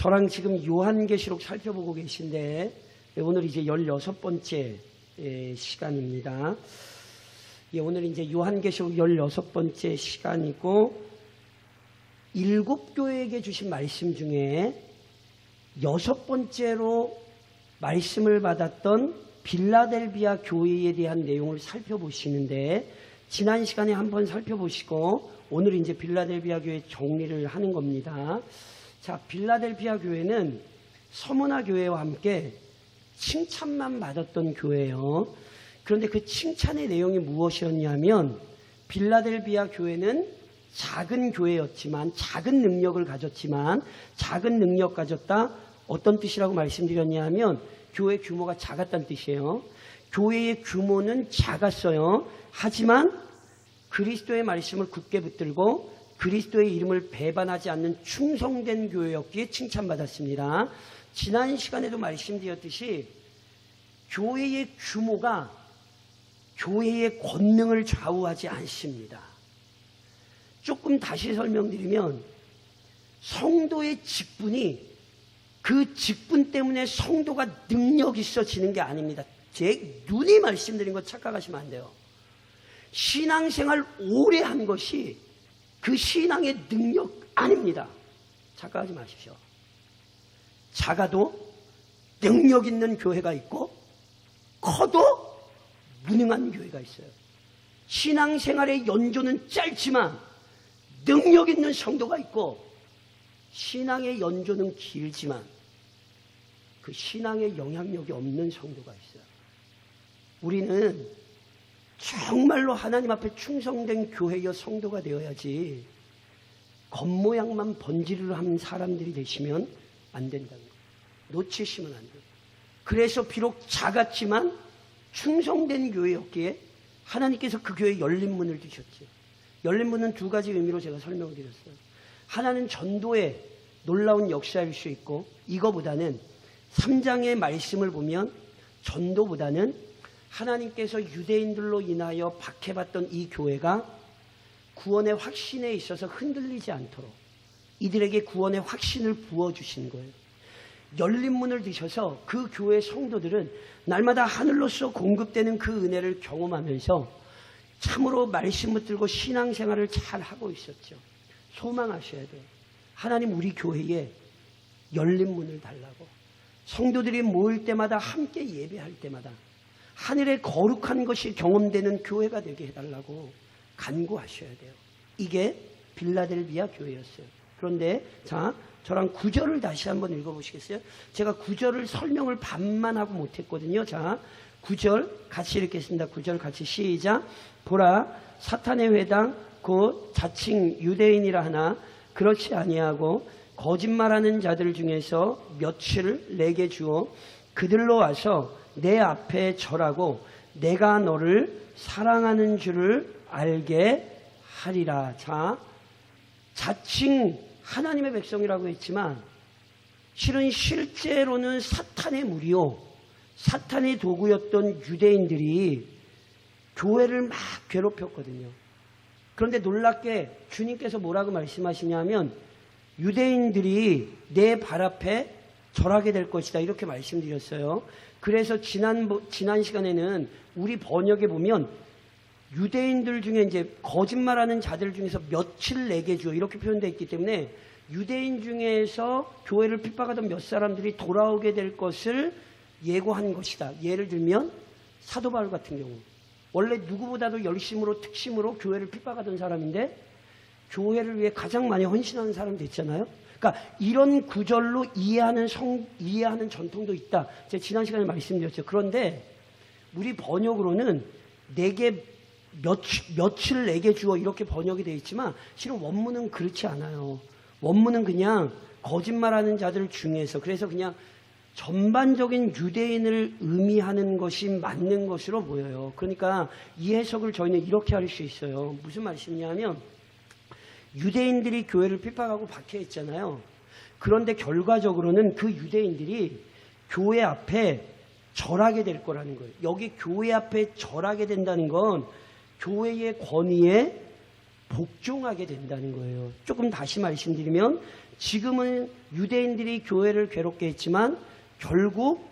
저랑 지금 요한계시록 살펴보고 계신데 오늘 이제 16번째 시간입니다. 오늘 이제 요한계시록 16번째 시간이고 7교회에게 주신 말씀 중에 6번째로 말씀을 받았던 빌라델비아 교회에 대한 내용을 살펴보시는데 지난 시간에 한번 살펴보시고 오늘 이제 빌라델비아 교회 정리를 하는 겁니다. 자, 빌라델비아 교회는 서문화 교회와 함께 칭찬만 받았던 교회예요. 그런데 그 칭찬의 내용이 무엇이었냐면 빌라델비아 교회는 작은 교회였지만 작은 능력을 가졌지만 작은 능력 가졌다 어떤 뜻이라고 말씀드렸냐면 교회 규모가 작았다는 뜻이에요. 교회의 규모는 작았어요. 하지만 그리스도의 말씀을 굳게 붙들고 그리스도의 이름을 배반하지 않는 충성된 교회였기에 칭찬받았습니다. 지난 시간에도 말씀드렸듯이 교회의 규모가 교회의 권능을 좌우하지 않습니다. 조금 다시 설명드리면 성도의 직분이 그 직분 때문에 성도가 능력 있어지는 게 아닙니다. 제 눈이 말씀드린 거 착각하시면 안 돼요. 신앙생활 오래 한 것이 그 신앙의 능력 아닙니다. 착각하지 마십시오. 작아도 능력 있는 교회가 있고 커도 무능한 교회가 있어요. 신앙생활의 연조는 짧지만 능력 있는 성도가 있고 신앙의 연조는 길지만 그 신앙의 영향력이 없는 성도가 있어요. 우리는 정말로 하나님 앞에 충성된 교회여 성도가 되어야지 겉모양만 번지르르 하는 사람들이 되시면 안 된다는 거예요. 놓치시면 안 돼요. 그래서 비록 작았지만 충성된 교회였기에 하나님께서 그 교회에 열린 문을 두셨죠. 열린 문은 두 가지 의미로 제가 설명을 드렸어요. 하나는 전도의 놀라운 역사일 수 있고 이거보다는 3장의 말씀을 보면 전도보다는 하나님께서 유대인들로 인하여 박해받던 이 교회가 구원의 확신에 있어서 흔들리지 않도록 이들에게 구원의 확신을 부어주신 거예요. 열린 문을 드셔서 그 교회 성도들은 날마다 하늘로서 공급되는 그 은혜를 경험하면서 참으로 말씀 붙들고 신앙생활을 잘 하고 있었죠. 소망하셔야 돼요. 하나님 우리 교회에 열린 문을 달라고 성도들이 모일 때마다 함께 예배할 때마다 하늘의 거룩한 것이 경험되는 교회가 되게 해달라고 간구하셔야 돼요. 이게 빌라델비아 교회였어요. 그런데 자, 저랑 9절을 다시 한번 읽어보시겠어요? 제가 9절을 설명을 반만 하고 못했거든요. 자, 9절 같이 읽겠습니다. 9절 같이 시작. 보라, 사탄의 회당 곧 자칭 유대인이라 하나 그렇지 아니하고 거짓말하는 자들 중에서 몇을 내게 주어 그들로 와서 내 앞에 절하고 내가 너를 사랑하는 줄을 알게 하리라. 자, 자칭 하나님의 백성이라고 했지만 실제로는 사탄의 무리요 사탄의 도구였던 유대인들이 교회를 막 괴롭혔거든요. 그런데 놀랍게 주님께서 뭐라고 말씀하시냐면 유대인들이 내 발 앞에 절하게 될 것이다 이렇게 말씀드렸어요. 그래서 지난 시간에는 우리 번역에 보면 유대인들 중에 이제 거짓말하는 자들 중에서 몇을 내게 주어 이렇게 표현되어 있기 때문에 유대인 중에서 교회를 핍박하던 몇 사람들이 돌아오게 될 것을 예고한 것이다. 예를 들면 사도 바울 같은 경우 원래 누구보다도 열심으로 특심으로 교회를 핍박하던 사람인데 교회를 위해 가장 많이 헌신하는 사람이 됐잖아요. 그러니까 이런 구절로 이해하는 전통도 있다. 제가 지난 시간에 말씀드렸죠. 그런데 우리 번역으로는 내게 몇을 내게 주어 이렇게 번역이 되어 있지만 실은 원문은 그렇지 않아요. 원문은 그냥 거짓말하는 자들 중에서 그래서 그냥 전반적인 유대인을 의미하는 것이 맞는 것으로 보여요. 그러니까 이 해석을 저희는 이렇게 할 수 있어요. 무슨 말씀이냐면 유대인들이 교회를 핍박하고 박해했잖아요. 그런데 결과적으로는 그 유대인들이 교회 앞에 절하게 될 거라는 거예요. 여기 교회 앞에 절하게 된다는 건 교회의 권위에 복종하게 된다는 거예요. 조금 다시 말씀드리면 지금은 유대인들이 교회를 괴롭게 했지만 결국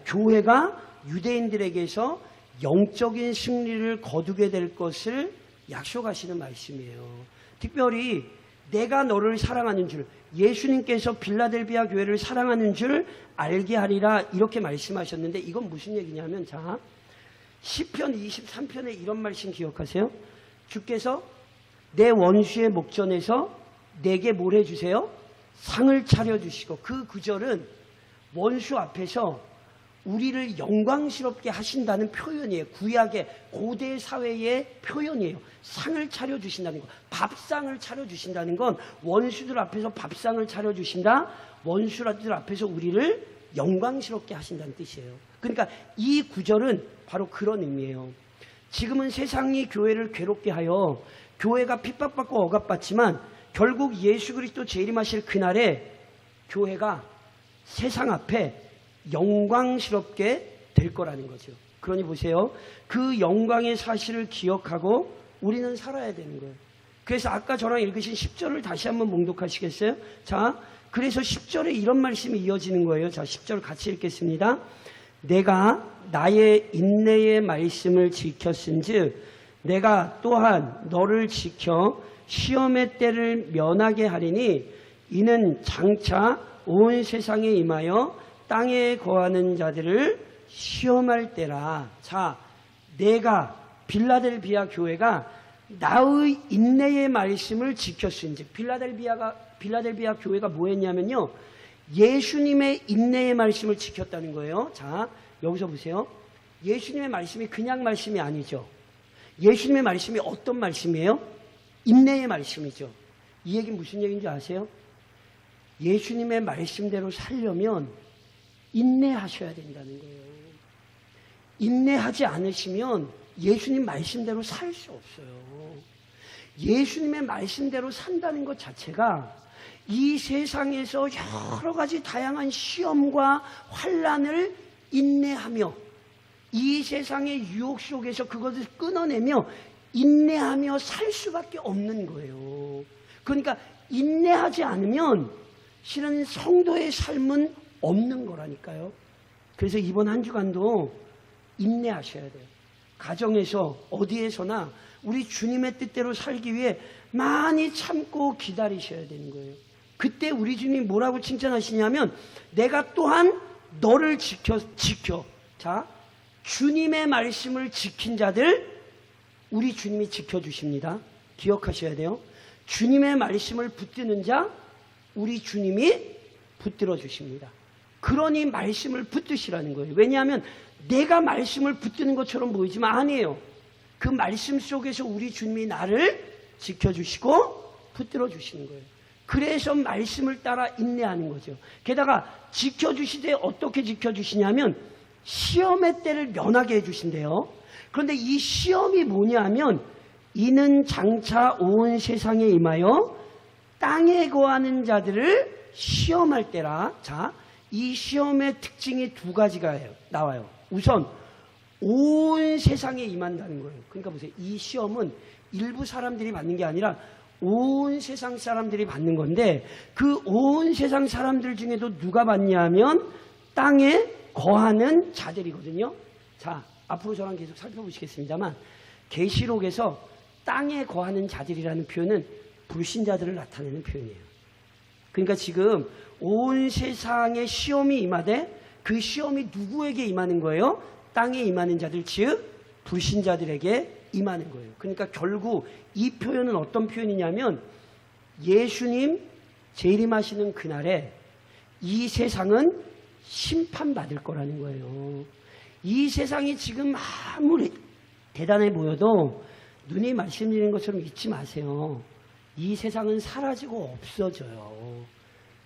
교회가 유대인들에게서 영적인 승리를 거두게 될 것을 약속하시는 말씀이에요. 특별히 내가 너를 사랑하는 줄, 예수님께서 빌라델비아 교회를 사랑하는 줄 알게 하리라 이렇게 말씀하셨는데 이건 무슨 얘기냐면 자, 시편 23편에 이런 말씀 기억하세요? 주께서 내 원수의 목전에서 내게 뭘 해주세요? 상을 차려주시고 그 구절은 원수 앞에서 우리를 영광스럽게 하신다는 표현이에요. 구약의 고대 사회의 표현이에요. 상을 차려주신다는 것. 밥상을 차려주신다는 건 원수들 앞에서 밥상을 차려주신다. 원수들 앞에서 우리를 영광스럽게 하신다는 뜻이에요. 그러니까 이 구절은 바로 그런 의미예요. 지금은 세상이 교회를 괴롭게 하여 교회가 핍박받고 억압받지만 결국 예수 그리스도 재림하실 그날에 교회가 세상 앞에 영광스럽게 될 거라는 거죠. 그러니 보세요. 그 영광의 사실을 기억하고 우리는 살아야 되는 거예요. 그래서 아까 저랑 읽으신 10절을 다시 한번 봉독하시겠어요? 자, 그래서 10절에 이런 말씀이 이어지는 거예요. 자, 10절 같이 읽겠습니다. 내가 나의 인내의 말씀을 지켰은즉 내가 또한 너를 지켜 시험의 때를 면하게 하리니 이는 장차 온 세상에 임하여 땅에 거하는 자들을 시험할 때라. 자, 내가 빌라델비아 교회가 나의 인내의 말씀을 지켰은즉 빌라델비아 교회가 뭐 했냐면요. 예수님의 인내의 말씀을 지켰다는 거예요. 자, 여기서 보세요. 예수님의 말씀이 그냥 말씀이 아니죠. 예수님의 말씀이 어떤 말씀이에요? 인내의 말씀이죠. 이 얘기는 무슨 얘기인지 아세요? 예수님의 말씀대로 살려면 인내하셔야 된다는 거예요. 인내하지 않으시면 예수님 말씀대로 살 수 없어요. 예수님의 말씀대로 산다는 것 자체가 이 세상에서 여러 가지 다양한 시험과 환난을 인내하며 이 세상의 유혹 속에서 그것을 끊어내며 인내하며 살 수밖에 없는 거예요. 그러니까 인내하지 않으면 실은 성도의 삶은 없는 거라니까요. 그래서 이번 한 주간도 인내하셔야 돼요. 가정에서 어디에서나 우리 주님의 뜻대로 살기 위해 많이 참고 기다리셔야 되는 거예요. 그때 우리 주님이 뭐라고 칭찬하시냐면 내가 또한 너를 지켜. 자, 주님의 말씀을 지킨 자들 우리 주님이 지켜주십니다. 기억하셔야 돼요. 주님의 말씀을 붙드는 자 우리 주님이 붙들어 주십니다. 그러니 말씀을 붙드시라는 거예요. 왜냐하면 내가 말씀을 붙드는 것처럼 보이지만 아니에요. 그 말씀 속에서 우리 주님이 나를 지켜주시고 붙들어 주시는 거예요. 그래서 말씀을 따라 인내하는 거죠. 게다가 지켜주시되 어떻게 지켜주시냐면 시험의 때를 면하게 해주신대요. 그런데 이 시험이 뭐냐면 이는 장차 온 세상에 임하여 땅에 거하는 자들을 시험할 때라. 자, 이 시험의 특징이 두 가지가 나와요. 우선 온 세상에 임한다는 거예요. 그러니까 보세요. 이 시험은 일부 사람들이 받는 게 아니라 온 세상 사람들이 받는 건데 그 온 세상 사람들 중에도 누가 받냐면 땅에 거하는 자들이거든요. 자, 앞으로 저랑 계속 살펴보시겠습니다만 계시록에서 땅에 거하는 자들이라는 표현은 불신자들을 나타내는 표현이에요. 그러니까 지금 온 세상에 시험이 임하되 그 시험이 누구에게 임하는 거예요? 땅에 임하는 자들, 즉 불신자들에게 임하는 거예요. 그러니까 결국 이 표현은 어떤 표현이냐면 예수님 재림하시는 그날에 이 세상은 심판받을 거라는 거예요. 이 세상이 지금 아무리 대단해 보여도 눈이 말씀드리는 것처럼 잊지 마세요. 이 세상은 사라지고 없어져요.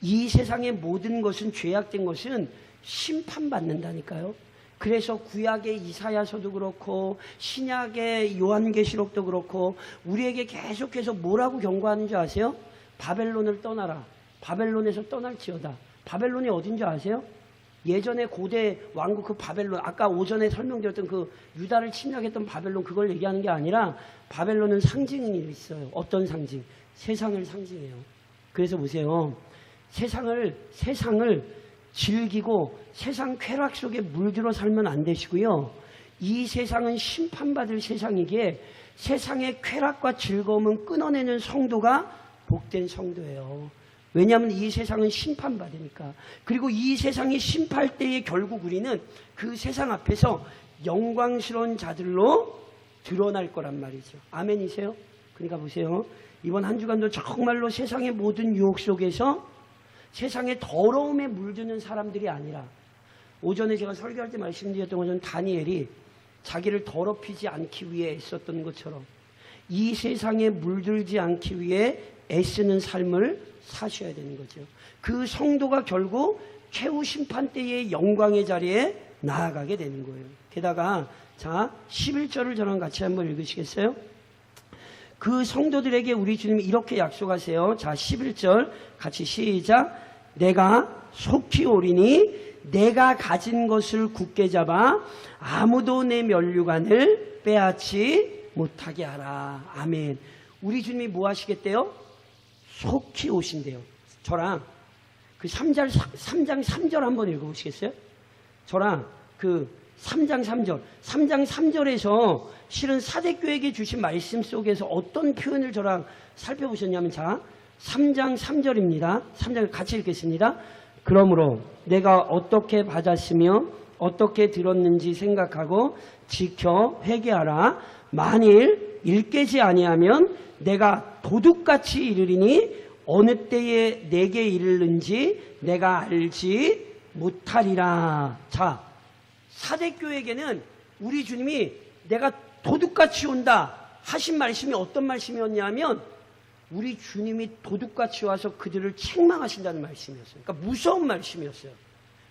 이 세상의 모든 것은 죄악된 것은 심판받는다니까요. 그래서 구약의 이사야서도 그렇고 신약의 요한계시록도 그렇고 우리에게 계속해서 뭐라고 경고하는 줄 아세요? 바벨론을 떠나라. 바벨론에서 떠날지어다. 바벨론이 어딘 줄 아세요? 예전에 고대 왕국 그 바벨론, 아까 오전에 설명드렸던 그 유다를 침략했던 바벨론, 그걸 얘기하는 게 아니라 바벨론은 상징이 있어요. 어떤 상징? 세상을 상징해요. 그래서 보세요. 세상을 즐기고 세상 쾌락 속에 물들어 살면 안 되시고요. 이 세상은 심판받을 세상이기에 세상의 쾌락과 즐거움은 끊어내는 성도가 복된 성도예요. 왜냐하면 이 세상은 심판받으니까. 그리고 이 세상이 심판할 때에 결국 우리는 그 세상 앞에서 영광스러운 자들로 드러날 거란 말이죠. 아멘이세요? 그러니까 보세요. 이번 한 주간도 정말로 세상의 모든 유혹 속에서 세상의 더러움에 물드는 사람들이 아니라, 오전에 제가 설교할 때 말씀드렸던 것은 다니엘이 자기를 더럽히지 않기 위해 애썼던 것처럼 이 세상에 물들지 않기 위해 애쓰는 삶을 사셔야 되는 거죠. 그 성도가 결국 최후 심판 때의 영광의 자리에 나아가게 되는 거예요. 게다가 자 11절을 저랑 같이 한번 읽으시겠어요? 그 성도들에게 우리 주님이 이렇게 약속하세요. 자 11절 같이 시작. 내가 속히 오리니 내가 가진 것을 굳게 잡아 아무도 내 면류관을 빼앗지 못하게 하라. 아멘. 우리 주님이 뭐 하시겠대요? 속히 오신대요. 저랑 그 3장 3절 한번 읽어보시겠어요? 저랑 그 3장 3절에서 실은 사대교회에게 주신 말씀 속에서 어떤 표현을 저랑 살펴보셨냐면, 자 3장 3절입니다. 3장 같이 읽겠습니다. 그러므로 내가 어떻게 받았으며 어떻게 들었는지 생각하고 지켜 회개하라. 만일 일깨지 아니하면 내가 도둑같이 이르리니 어느 때에 내게 이르는지 내가 알지 못하리라. 자, 사대교회에게는 우리 주님이 내가 도둑같이 온다 하신 말씀이 어떤 말씀이었냐면, 우리 주님이 도둑같이 와서 그들을 책망하신다는 말씀이었어요. 그러니까 무서운 말씀이었어요.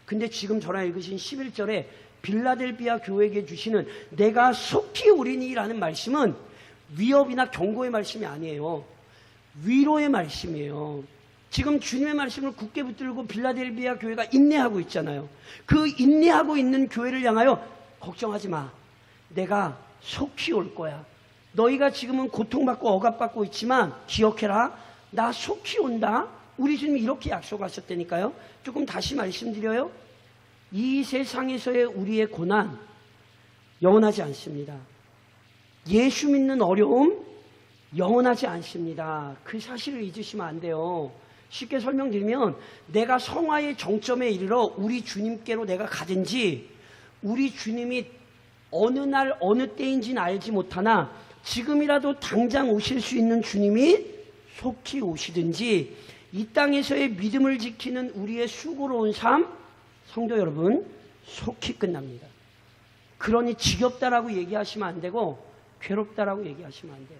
근데 지금 저랑 읽으신 11절에 빌라델비아 교회에게 주시는 내가 속히 오리니라는 말씀은 위협이나 경고의 말씀이 아니에요. 위로의 말씀이에요. 지금 주님의 말씀을 굳게 붙들고 빌라델비아 교회가 인내하고 있잖아요. 그 인내하고 있는 교회를 향하여 걱정하지 마. 내가 속히 올 거야. 너희가 지금은 고통받고 억압받고 있지만 기억해라. 나 속히 온다. 우리 주님이 이렇게 약속하셨다니까요. 조금 다시 말씀드려요. 이 세상에서의 우리의 고난 영원하지 않습니다. 예수 믿는 어려움 영원하지 않습니다. 그 사실을 잊으시면 안 돼요. 쉽게 설명드리면, 내가 성화의 정점에 이르러 우리 주님께로 내가 가든지, 우리 주님이 어느 날 어느 때인지는 알지 못하나 지금이라도 당장 오실 수 있는 주님이 속히 오시든지, 이 땅에서의 믿음을 지키는 우리의 수고로운 삶, 성도 여러분, 속히 끝납니다. 그러니 지겹다라고 얘기하시면 안 되고 괴롭다라고 얘기하시면 안 돼요.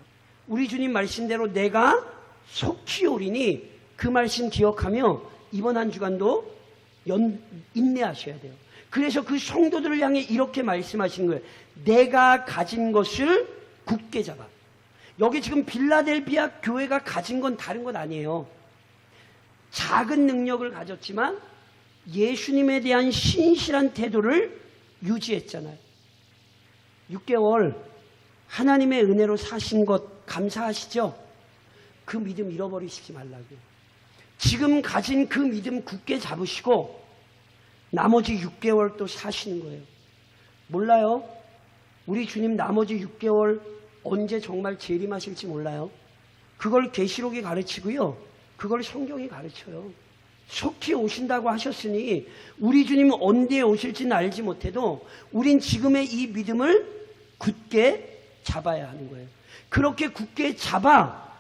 우리 주님 말씀대로 내가 속히 오리니 그 말씀 기억하며 이번 한 주간도 인내하셔야 돼요. 그래서 그 성도들을 향해 이렇게 말씀하신 거예요. 내가 가진 것을 굳게 잡아. 여기 지금 빌라델비아 교회가 가진 건 다른 건 아니에요. 작은 능력을 가졌지만 예수님에 대한 신실한 태도를 유지했잖아요. 6개월 하나님의 은혜로 사신 것 감사하시죠? 그 믿음 잃어버리시지 말라고요. 지금 가진 그 믿음 굳게 잡으시고 나머지 6개월 또 사시는 거예요. 몰라요. 우리 주님 나머지 6개월 언제 정말 재림하실지 몰라요. 그걸 계시록이 가르치고요. 그걸 성경이 가르쳐요. 속히 오신다고 하셨으니 우리 주님은 언제 오실지는 알지 못해도 우린 지금의 이 믿음을 굳게 잡아야 하는 거예요. 그렇게 굳게 잡아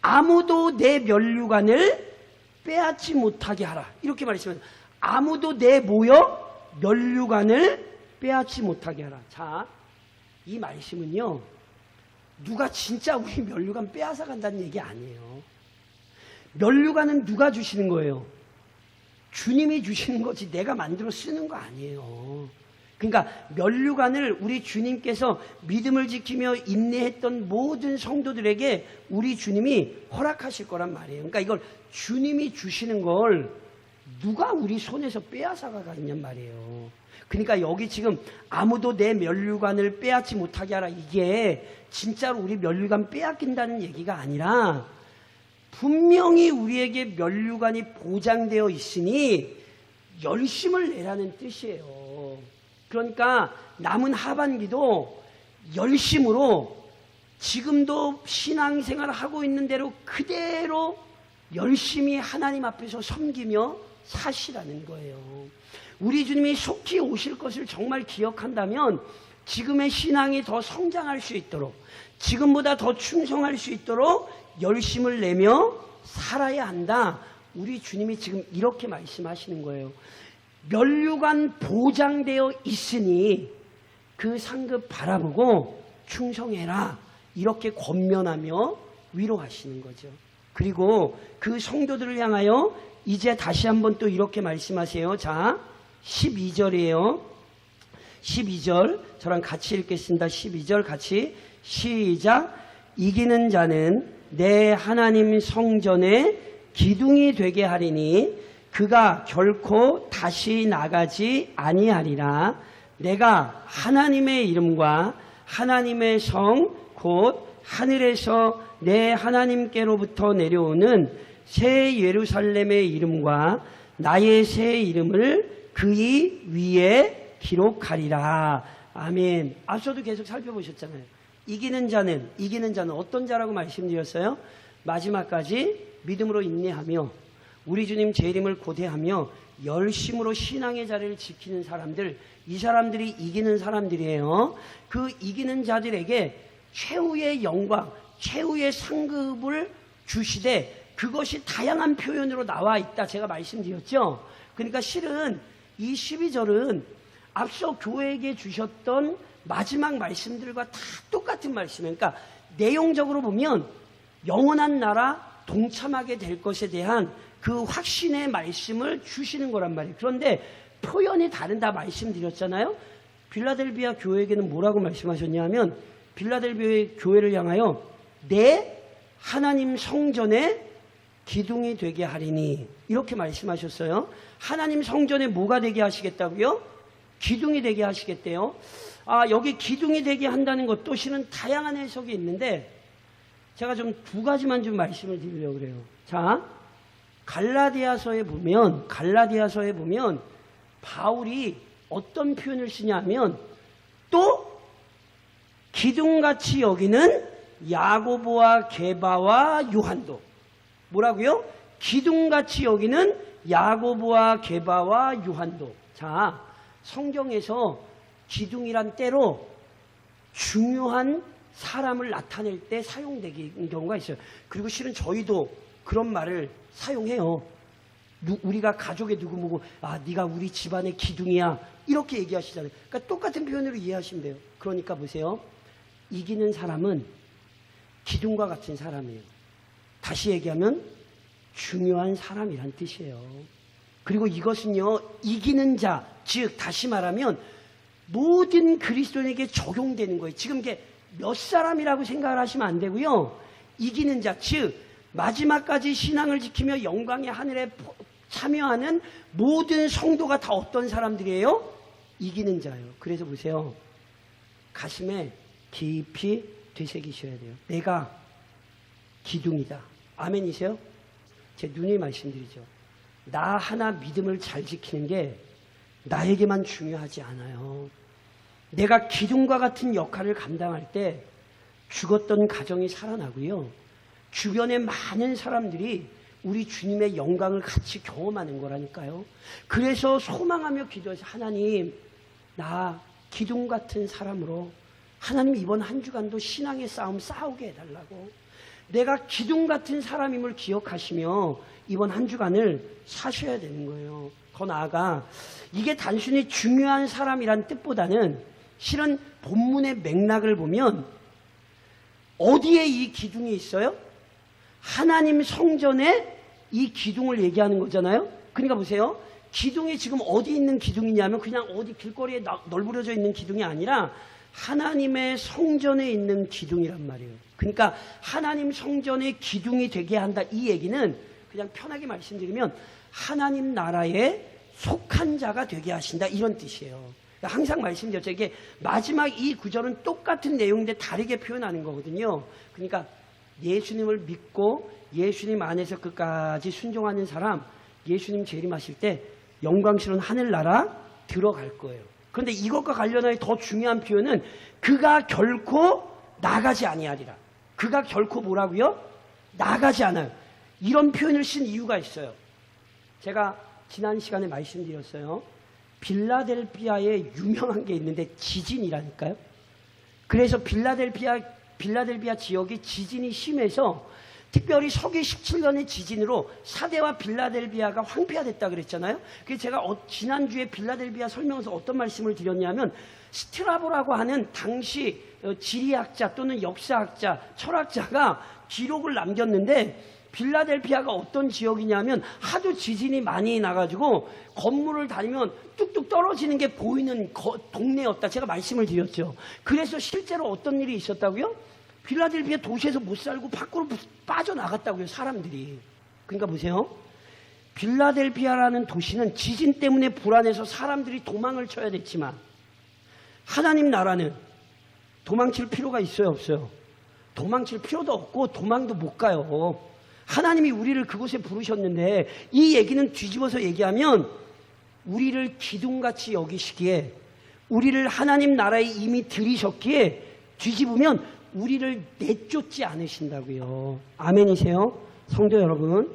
아무도 내 면류관을 빼앗지 못하게 하라. 이렇게 말했으면 아무도 내 면류관을 빼앗지 못하게 하라. 자, 이 말씀은요, 누가 진짜 우리 면류관 빼앗아 간다는 얘기 아니에요. 면류관은 누가 주시는 거예요? 주님이 주시는 거지 내가 만들어 쓰는 거 아니에요. 그러니까 면류관을 우리 주님께서 믿음을 지키며 인내했던 모든 성도들에게 우리 주님이 허락하실 거란 말이에요. 그러니까 이걸 주님이 주시는 걸 누가 우리 손에서 빼앗아가겠냔 말이에요. 그러니까 여기 지금 아무도 내 면류관을 빼앗지 못하게 하라, 이게 진짜로 우리 면류관 빼앗긴다는 얘기가 아니라 분명히 우리에게 면류관이 보장되어 있으니 열심을 내라는 뜻이에요. 그러니까 남은 하반기도 열심으로 지금도 신앙생활을 하고 있는 대로 그대로 열심히 하나님 앞에서 섬기며 사시라는 거예요. 우리 주님이 속히 오실 것을 정말 기억한다면 지금의 신앙이 더 성장할 수 있도록, 지금보다 더 충성할 수 있도록 열심을 내며 살아야 한다. 우리 주님이 지금 이렇게 말씀하시는 거예요. 면류관 보장되어 있으니 그 상급 바라보고 충성해라, 이렇게 권면하며 위로하시는 거죠. 그리고 그 성도들을 향하여 이제 다시 한번 또 이렇게 말씀하세요. 자, 12절이에요. 12절 저랑 같이 읽겠습니다. 12절 같이 시작. 이기는 자는 내 하나님 성전에 기둥이 되게 하리니 그가 결코 다시 나가지 아니하리라. 내가 하나님의 이름과 하나님의 성 곧 하늘에서 내 하나님께로부터 내려오는 새 예루살렘의 이름과 나의 새 이름을 그의 위에 기록하리라. 아멘. 앞서도 계속 살펴보셨잖아요. 이기는 자는 어떤 자라고 말씀드렸어요? 마지막까지 믿음으로 인내하며 우리 주님 재림을 고대하며 열심으로 신앙의 자리를 지키는 사람들, 이 사람들이 이기는 사람들이에요. 그 이기는 자들에게 최후의 영광, 최후의 상급을 주시되 그것이 다양한 표현으로 나와 있다, 제가 말씀드렸죠. 그러니까 실은 이 12절은 앞서 교회에게 주셨던 마지막 말씀들과 다 똑같은 말씀이에요. 그러니까 내용적으로 보면 영원한 나라 동참하게 될 것에 대한 그 확신의 말씀을 주시는 거란 말이에요. 그런데 표현이 다른다 말씀드렸잖아요. 빌라델비아 교회에게는 뭐라고 말씀하셨냐면 빌라델비아 교회를 향하여 내 하나님 성전에 기둥이 되게 하리니 이렇게 말씀하셨어요. 하나님 성전에 뭐가 되게 하시겠다고요? 기둥이 되게 하시겠대요. 여기 기둥이 되게 한다는 것도 실은 다양한 해석이 있는데 제가 좀 두 가지만 좀 말씀을 드리려고 그래요. 자, 갈라디아서에 보면 바울이 어떤 표현을 쓰냐면 또 기둥같이 여기는 야고보와 게바와 요한도, 뭐라고요? 기둥같이 여기는 야고보와 게바와 요한도. 자, 성경에서 기둥이란 때로 중요한 사람을 나타낼 때 사용되는 경우가 있어요. 그리고 실은 저희도 그런 말을 사용해요. 우리가 가족에 누구 보고 네가 우리 집안의 기둥이야, 이렇게 얘기하시잖아요. 그러니까 똑같은 표현으로 이해하시면 돼요. 그러니까 보세요. 이기는 사람은 기둥과 같은 사람이에요. 다시 얘기하면 중요한 사람이란 뜻이에요. 그리고 이것은요, 이기는 자, 즉 다시 말하면 모든 그리스도인에게 적용되는 거예요. 지금 이게 몇 사람이라고 생각을 하시면 안 되고요. 이기는 자, 즉 마지막까지 신앙을 지키며 영광의 하늘에 참여하는 모든 성도가 다 어떤 사람들이에요? 이기는 자예요. 그래서 보세요. 가슴에 깊이 되새기셔야 돼요. 내가 기둥이다. 아멘이세요? 제 누누이 말씀드리죠. 나 하나 믿음을 잘 지키는 게 나에게만 중요하지 않아요. 내가 기둥과 같은 역할을 감당할 때 죽었던 가정이 살아나고요. 주변의 많은 사람들이 우리 주님의 영광을 같이 경험하는 거라니까요. 그래서 소망하며 기도해서 하나님, 나 기둥 같은 사람으로 하나님 이번 한 주간도 신앙의 싸움 싸우게 해달라고, 내가 기둥 같은 사람임을 기억하시며 이번 한 주간을 사셔야 되는 거예요. 더 나아가 이게 단순히 중요한 사람이란 뜻보다는 실은 본문의 맥락을 보면 어디에 이 기둥이 있어요? 하나님 성전에 이 기둥을 얘기하는 거잖아요. 그러니까 보세요. 기둥이 지금 어디 있는 기둥이냐면 그냥 어디 길거리에 널브러져 있는 기둥이 아니라 하나님의 성전에 있는 기둥이란 말이에요. 그러니까 하나님 성전의 기둥이 되게 한다, 이 얘기는 그냥 편하게 말씀드리면 하나님 나라에 속한 자가 되게 하신다, 이런 뜻이에요. 항상 말씀드렸죠. 이게 마지막 이 구절은 똑같은 내용인데 다르게 표현하는 거거든요. 그러니까 예수님을 믿고 예수님 안에서 끝까지 순종하는 사람, 예수님 재림하실 때 영광스러운 하늘나라 들어갈 거예요. 그런데 이것과 관련하여 더 중요한 표현은 그가 결코 나가지 아니하리라. 그가 결코 뭐라고요? 나가지 않아요. 이런 표현을 쓴 이유가 있어요. 제가 지난 시간에 말씀드렸어요. 빌라델비아에 유명한 게 있는데 지진이라니까요. 그래서 빌라델비아 지역이 지진이 심해서 특별히 서기 17년의 지진으로 사대와 빌라델비아가 황폐화됐다 그랬잖아요. 그래서 제가 지난주에 빌라델비아 설명에서 어떤 말씀을 드렸냐면 스트라보라고 하는 당시 지리학자 또는 역사학자, 철학자가 기록을 남겼는데 빌라델비아가 어떤 지역이냐면 하도 지진이 많이 나가지고 건물을 다니면 뚝뚝 떨어지는 게 보이는 동네였다. 제가 말씀을 드렸죠. 그래서 실제로 어떤 일이 있었다고요? 빌라델비아 도시에서 못 살고 밖으로 빠져나갔다고요, 사람들이. 그러니까 보세요. 빌라델비아라는 도시는 지진 때문에 불안해서 사람들이 도망을 쳐야 됐지만 하나님 나라는 도망칠 필요가 있어요, 없어요? 도망칠 필요도 없고 도망도 못 가요. 하나님이 우리를 그곳에 부르셨는데 이 얘기는 뒤집어서 얘기하면 우리를 기둥같이 여기시기에 우리를 하나님 나라에 이미 들이셨기에 뒤집으면 우리를 내쫓지 않으신다고요. 아멘이세요? 성도 여러분,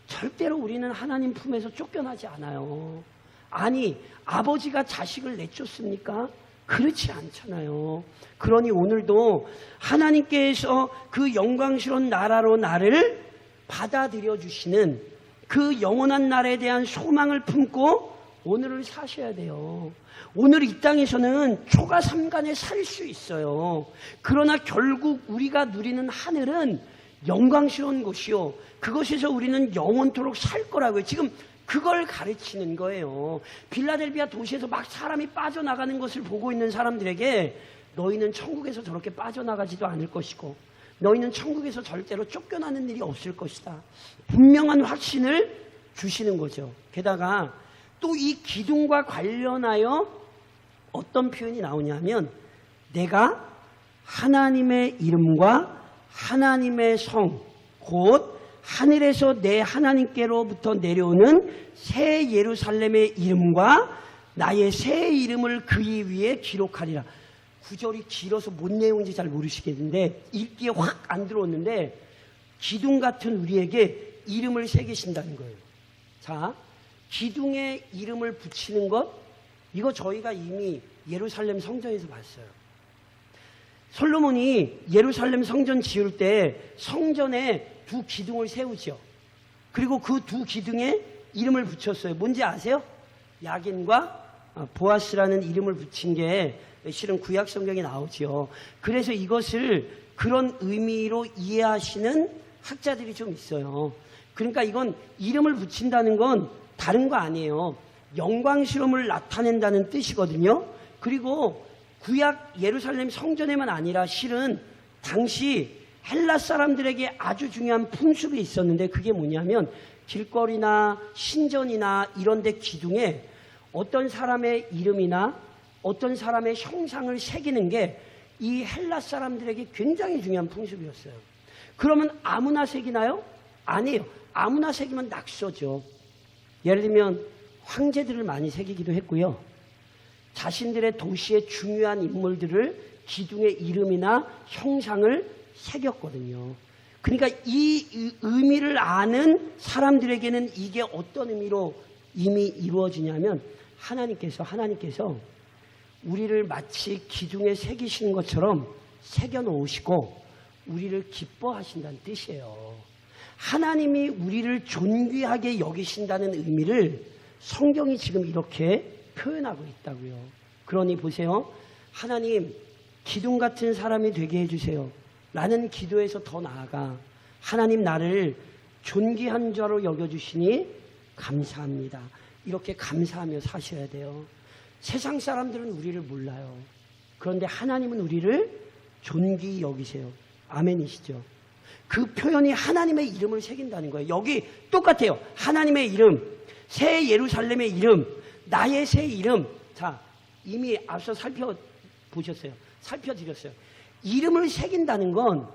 절대로 우리는 하나님 품에서 쫓겨나지 않아요. 아니, 아버지가 자식을 내쫓습니까? 그렇지 않잖아요. 그러니 오늘도 하나님께서 그 영광스러운 나라로 나를 받아들여 주시는 그 영원한 날에 대한 소망을 품고 오늘을 사셔야 돼요. 오늘 이 땅에서는 초가삼간에 살 수 있어요. 그러나 결국 우리가 누리는 하늘은 영광스러운 곳이요, 그것에서 우리는 영원토록 살 거라고요. 지금 그걸 가르치는 거예요. 빌라델비아 도시에서 막 사람이 빠져나가는 것을 보고 있는 사람들에게 너희는 천국에서 저렇게 빠져나가지도 않을 것이고 너희는 천국에서 절대로 쫓겨나는 일이 없을 것이다. 분명한 확신을 주시는 거죠. 게다가 또 이 기둥과 관련하여 어떤 표현이 나오냐면 내가 하나님의 이름과 하나님의 성, 곧 하늘에서 내 하나님께로부터 내려오는 새 예루살렘의 이름과 나의 새 이름을 그이 위에 기록하리라. 구절이 길어서 뭔 내용인지 잘 모르시겠는데 읽기에 확 안 들어오는데 기둥 같은 우리에게 이름을 새기신다는 거예요. 자, 기둥에 이름을 붙이는 것, 이거 저희가 이미 예루살렘 성전에서 봤어요. 솔로몬이 예루살렘 성전 지을 때 성전에 두 기둥을 세우죠. 그리고 그 두 기둥에 이름을 붙였어요. 뭔지 아세요? 야긴과 보아스라는 이름을 붙인 게 실은 구약 성경에 나오죠. 그래서 이것을 그런 의미로 이해하시는 학자들이 좀 있어요. 그러니까 이건 이름을 붙인다는 건 다른 거 아니에요. 영광스러움을 나타낸다는 뜻이거든요. 그리고 구약 예루살렘 성전에만 아니라 실은 당시 헬라 사람들에게 아주 중요한 풍습이 있었는데 그게 뭐냐면 길거리나 신전이나 이런 데 기둥에 어떤 사람의 이름이나 어떤 사람의 형상을 새기는 게 이 헬라 사람들에게 굉장히 중요한 풍습이었어요. 그러면 아무나 새기나요? 아니에요. 아무나 새기면 낙서죠. 예를 들면 황제들을 많이 새기기도 했고요. 자신들의 도시의 중요한 인물들을 기둥의 이름이나 형상을 새겼거든요. 그러니까 이 의미를 아는 사람들에게는 이게 어떤 의미로 이미 이루어지냐면 하나님께서 우리를 마치 기둥에 새기시는 것처럼 새겨놓으시고 우리를 기뻐하신다는 뜻이에요. 하나님이 우리를 존귀하게 여기신다는 의미를 성경이 지금 이렇게 표현하고 있다고요. 그러니 보세요. 하나님, 기둥 같은 사람이 되게 해주세요. 라는 기도에서 더 나아가 하나님 나를 존귀한 자로 여겨주시니 감사합니다. 이렇게 감사하며 사셔야 돼요. 세상 사람들은 우리를 몰라요. 그런데 하나님은 우리를 존귀히 여기세요. 아멘이시죠? 그 표현이 하나님의 이름을 새긴다는 거예요. 여기 똑같아요. 하나님의 이름, 새 예루살렘의 이름, 나의 새 이름. 자, 이미 앞서 살펴보셨어요. 살펴드렸어요. 이름을 새긴다는 건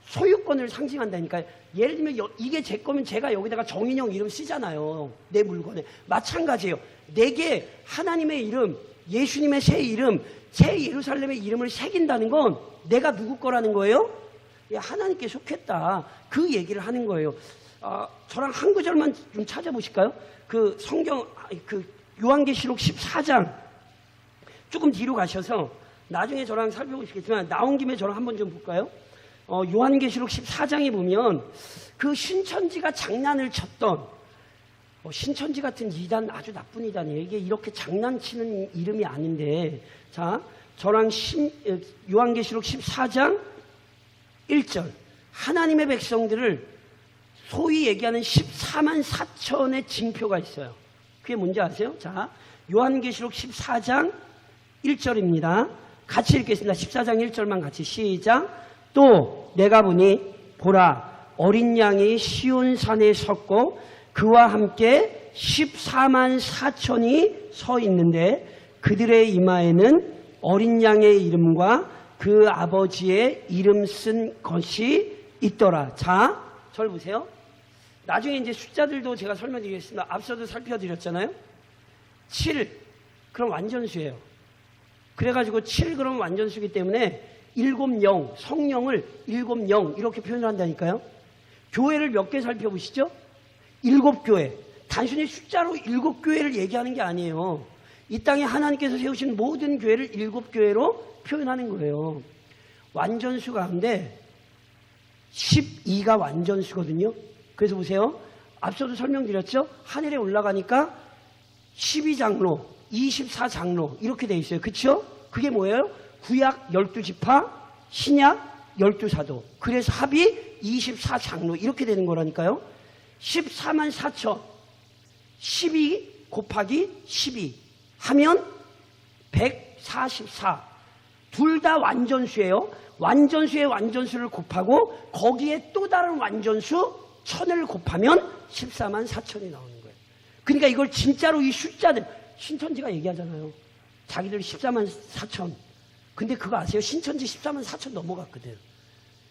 소유권을 상징한다니까요. 예를 들면 이게 제 거면 제가 여기다가 정인영 이름 쓰잖아요. 내 물건에. 마찬가지예요. 내게 하나님의 이름, 예수님의 새 이름, 새 예루살렘의 이름을 새긴다는 건 내가 누구 거라는 거예요? 하나님께 속했다. 그 얘기를 하는 거예요. 저랑 한 구절만 좀 찾아보실까요? 그 성경, 그 요한계시록 14장 조금 뒤로 가셔서 나중에 저랑 살펴보시겠지만 나온 김에 저랑 한번 좀 볼까요? 요한계시록 14장에 보면 그 신천지가 장난을 쳤던 신천지 같은 이단 아주 나쁜 이단이에요. 이게 이렇게 장난치는 이름이 아닌데 자 저랑 요한계시록 14장 1절 하나님의 백성들을 소위 얘기하는 14만 4천의 징표가 있어요. 그게 뭔지 아세요? 자 요한계시록 14장 1절입니다. 같이 읽겠습니다. 14장 1절만 같이 시작. 또 내가 보니 보라 어린 양이 시온산에 섰고 그와 함께 14만 4천이 서 있는데 그들의 이마에는 어린 양의 이름과 그 아버지의 이름 쓴 것이 있더라. 자, 절 보세요. 나중에 이제 숫자들도 제가 설명드리겠습니다. 앞서도 살펴드렸잖아요. 7, 그럼 완전수예요. 그래가지고 7 그럼 완전수기 때문에 7영, 성령을 7영 이렇게 표현을 한다니까요. 교회를 몇 개 살펴보시죠? 7교회. 단순히 숫자로 7교회를 얘기하는 게 아니에요. 이 땅에 하나님께서 세우신 모든 교회를 7교회로 표현하는 거예요. 완전수 가운데 12가 완전수거든요. 그래서 보세요. 앞서도 설명드렸죠? 하늘에 올라가니까 12장로, 24장로 이렇게 돼 있어요. 그렇죠? 그게 뭐예요? 구약 12지파, 신약 12사도. 그래서 합이 24장로 이렇게 되는 거라니까요. 14만 4천 12 곱하기 12 하면 144. 둘 다 완전수예요. 완전수의 완전수를 곱하고 거기에 또 다른 완전수 1000을 곱하면 14만 4천이 나오는 거예요. 그러니까 이걸 진짜로 이 숫자들 신천지가 얘기하잖아요. 자기들 14만 4천. 근데 그거 아세요? 신천지 14만 4천 넘어갔거든.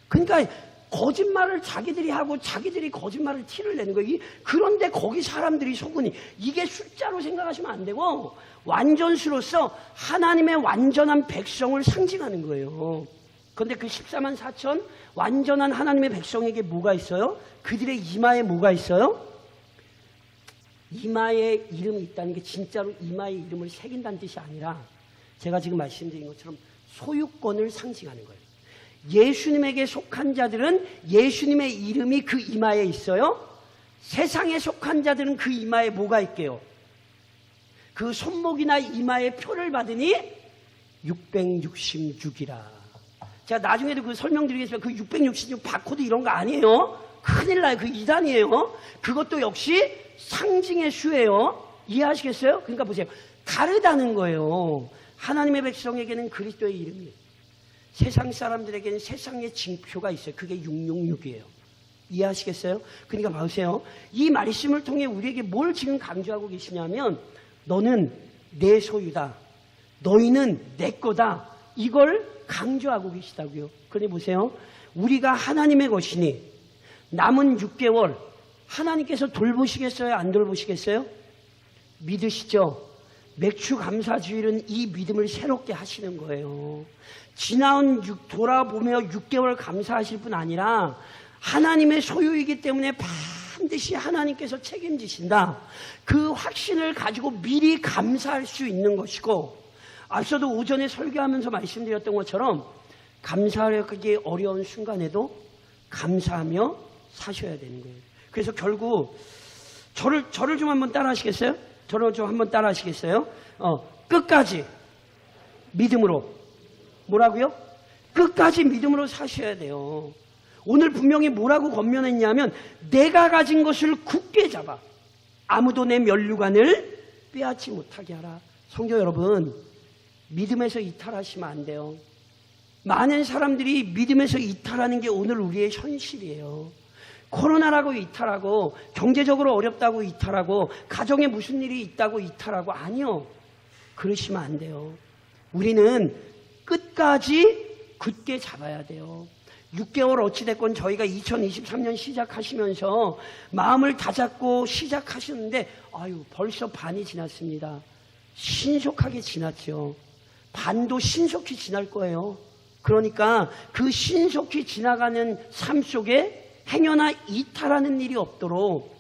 그러니까 거짓말을 자기들이 하고 자기들이 거짓말을 티를 내는 거예요. 그런데 거기 사람들이 속으니 이게 숫자로 생각하시면 안 되고 완전수로서 하나님의 완전한 백성을 상징하는 거예요. 그런데 그 14만 4천 완전한 하나님의 백성에게 뭐가 있어요? 그들의 이마에 뭐가 있어요? 이마에 이름이 있다는 게 진짜로 이마에 이름을 새긴다는 뜻이 아니라 제가 지금 말씀드린 것처럼 소유권을 상징하는 거예요. 예수님에게 속한 자들은 예수님의 이름이 그 이마에 있어요. 세상에 속한 자들은 그 이마에 뭐가 있게요? 그 손목이나 이마에 표를 받으니 666이라. 제가 나중에도 그 설명드리겠지만 그 666 바코드 이런 거 아니에요. 큰일 나요. 그 이단이에요. 그것도 역시 상징의 수예요. 이해하시겠어요? 그러니까 보세요. 다르다는 거예요. 하나님의 백성에게는 그리스도의 이름이, 세상 사람들에게는 세상의 징표가 있어요. 그게 666이에요. 이해하시겠어요? 그러니까 보세요. 이 말씀을 통해 우리에게 뭘 지금 강조하고 계시냐면 너는 내 소유다. 너희는 내 거다. 이걸 강조하고 계시다고요. 그런데 보세요. 우리가 하나님의 것이니 남은 6개월 하나님께서 돌보시겠어요? 안 돌보시겠어요? 믿으시죠? 맥주 감사주일은 이 믿음을 새롭게 하시는 거예요. 지나온 돌아보며 6개월 감사하실 뿐 아니라 하나님의 소유이기 때문에 반드시 하나님께서 책임지신다. 그 확신을 가지고 미리 감사할 수 있는 것이고, 앞서도 오전에 설교하면서 말씀드렸던 것처럼 감사하기 어려운 순간에도 감사하며 사셔야 되는 거예요. 그래서 결국 저를 좀 한번 따라 하시겠어요? 저를 좀 한번 따라 하시겠어요? 끝까지 믿음으로. 뭐라고요? 끝까지 믿음으로 사셔야 돼요. 오늘 분명히 뭐라고 권면했냐면 내가 가진 것을 굳게 잡아 아무도 내 면류관을 빼앗지 못하게 하라. 성도 여러분, 믿음에서 이탈하시면 안 돼요. 많은 사람들이 믿음에서 이탈하는 게 오늘 우리의 현실이에요. 코로나라고 이탈하고, 경제적으로 어렵다고 이탈하고, 가정에 무슨 일이 있다고 이탈하고, 아니요. 그러시면 안 돼요. 우리는 끝까지 굳게 잡아야 돼요. 6개월 어찌됐건 저희가 2023년 시작하시면서 마음을 다잡고 시작하셨는데, 아유, 벌써 반이 지났습니다. 신속하게 지났죠. 반도 신속히 지날 거예요. 그러니까 그 신속히 지나가는 삶 속에 행여나 이탈하는 일이 없도록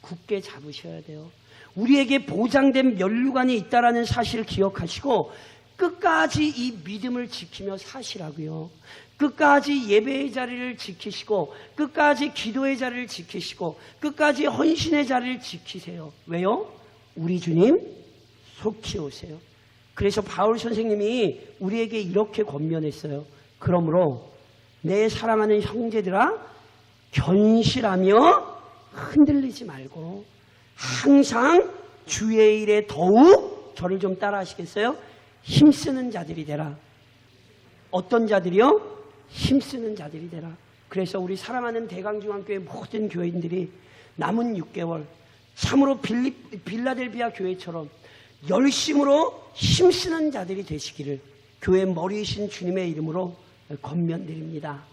굳게 잡으셔야 돼요. 우리에게 보장된 면류관이 있다는 사실을 기억하시고 끝까지 이 믿음을 지키며 사시라고요. 끝까지 예배의 자리를 지키시고 끝까지 기도의 자리를 지키시고 끝까지 헌신의 자리를 지키세요. 왜요? 우리 주님 속히 오세요. 그래서 바울 선생님이 우리에게 이렇게 권면했어요. 그러므로 내 사랑하는 형제들아, 견실하며 흔들리지 말고 항상 주의 일에 더욱, 저를 좀 따라 하시겠어요? 힘쓰는 자들이 되라. 어떤 자들이요? 힘쓰는 자들이 되라. 그래서 우리 사랑하는 대강중앙교회 모든 교인들이 남은 6개월 참으로 빌라델비아 교회처럼 열심으로 힘쓰는 자들이 되시기를 교회 머리이신 주님의 이름으로 권면드립니다.